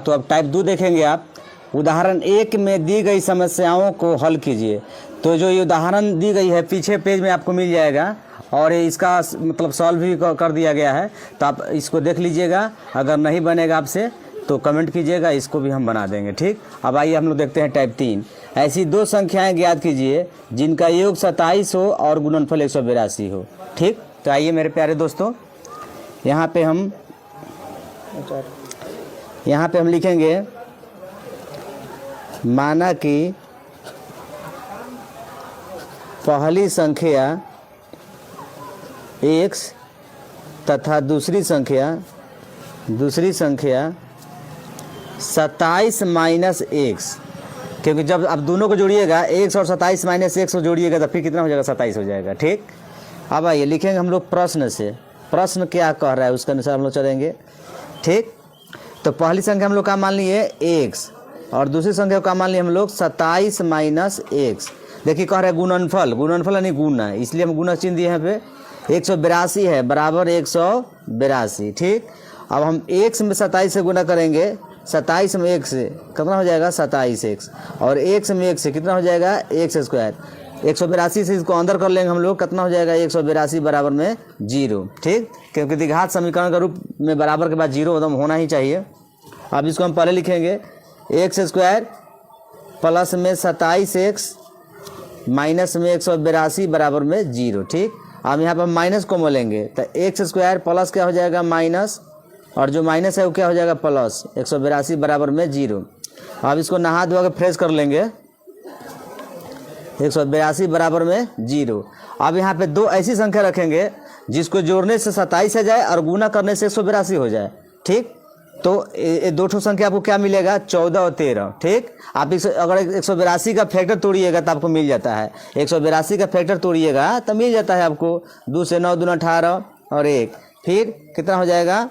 तो अब टाइप 2 देखेंगे आप। उदाहरण 1 में दी गई समस्याओं को हल कीजिए। तो जो ये उदाहरण दी गई है पीछे पेज में आपको मिल जाएगा और इसका मतलब सॉल्व भी कर दिया गया है, तो आप इसको देख लीजिएगा। अगर नहीं बनेगा आपसे तो कमेंट कीजिएगा, इसको भी हम बना देंगे। ठीक, अब आइए हम लोग देखते हैं टाइप 3। ऐसी दो संख्याएं ज्ञात कीजिए जिनका योग 27 हो और गुणनफल 182 हो। ठीक, तो आइए मेरे प्यारे दोस्तों, यहाँ पे हम लिखेंगे माना कि पहली संख्या x तथा दूसरी संख्या 27 माइनस एक्स, क्योंकि जब आप दोनों को जोड़िएगा x और 27 माइनस एक्स को जोड़िएगा तो फिर कितना हो जाएगा, 27 हो जाएगा। ठीक, अब आइए लिखेंगे हम लोग प्रश्न से, प्रश्न क्या कह रहा है उसके अनुसार हम लोग चलेंगे। ठीक, तो पहली संख्या हम लोग का मान लिए x और दूसरी संख्या का मान लिए हम लोग 27 माइनस एक्स। देखिए कह रहे हैं गुणनफल, गुणनफल यानी गुना, इसलिए हम गुना चिन्ह दिए हैं पे। 182 है बराबर 182। ठीक, अब हम x में 27 से गुना करेंगे, 27 में 1 से कितना हो जाएगा 27x, और x में 1 से कितना हो जाएगा x स्क्वायर। 182 से इसको अंदर कर लेंगे हम लोग, कितना हो जाएगा 182 बराबर में 0। ठीक, क्योंकि द्विघात समीकरण का रूप में बराबर के बाद 0 एकदम होना ही चाहिए। अब इसको हम पहले लिखेंगे x स्क्वायर प्लस में 27x माइनस में 182 बराबर में 0। ठीक, अब यहाँ पर माइनस को मोलेंगे तो x स्क्वायर प्लस क्या हो जाएगा माइनस, और जो माइनस है वो क्या हो जाएगा प्लस, 182 बराबर में 0। अब इसको नहा धोआ के फ्रेश कर लेंगे, 182 बराबर में 0। अब यहाँ पे दो ऐसी संख्या रखेंगे जिसको जोड़ने से 27 आ जाए और गुना करने से 182 हो जाए। ठीक, तो ये दो ठो संख्या आपको क्या मिलेगा, 14 और 13। ठीक, आप अगर 182 का फैक्टर तोड़िएगा तो आपको मिल जाता है, 182 का फैक्टर तोड़िएगा तो मिल जाता है आपको 2 से 9 दूना 18 और 1, फिर कितना हो जाएगा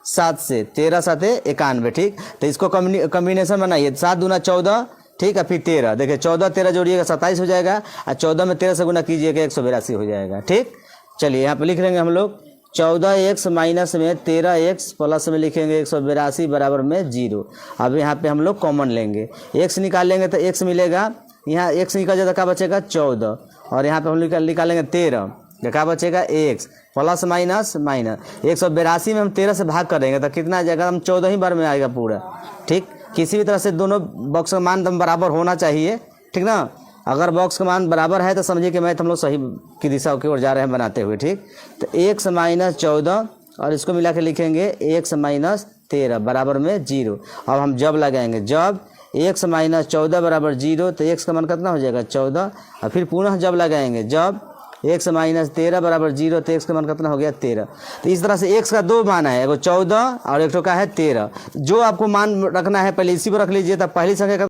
7 से 13 7 91। ठीक, तो इसको कम्बिनेशन बनाइए, 7 दूना 14। ठीक है, फिर 13, देखिए 14 13 जोड़िएगा 27 हो जाएगा, और 14 में 13 से गुना कीजिएगा 182 हो जाएगा। ठीक, चलिए यहाँ पे लिख लेंगे हम लोग 14x माइनस में 13x प्लस में लिखेंगे 182 बराबर में 0। अब यहाँ पे हम लोग कॉमन लेंगे, x निकाल लेंगे तो x मिलेगा, यहाँ x निकल जाता क्या बचेगा 14, और यहाँ पे हम निकालेंगे 13, क्या बचेगा x प्लस माइनस माइनस 182 में हम 13 से भाग करेंगे तो कितना आ जाएगा, हम 14 ही बार में आएगा पूरा। ठीक, किसी भी तरह से दोनों बॉक्स का मान दम बराबर होना चाहिए। ठीक ना, अगर बॉक्स का मान बराबर है तो समझिए कि मैथ हम लोग सही की दिशा की ओर जा रहे हैं बनाते हुए। ठीक, तो x माइनस 14 और इसको मिला के लिखेंगे x माइनस 13 बराबर में 0। अब हम जब लगाएंगे, जब x माइनस 14 बराबर 0 तो x का मान कितना हो जाएगा 14, और फिर पुनः जब लगाएंगे, जब x माइनस 13 बराबर 0 तो x का मान कितना हो गया 13। तो इस तरह से x का दो मान है, एगो 14 और एक का है 13। जो आपको मान रखना है पहले इसी पर रख लीजिए, तब पहली संख्या का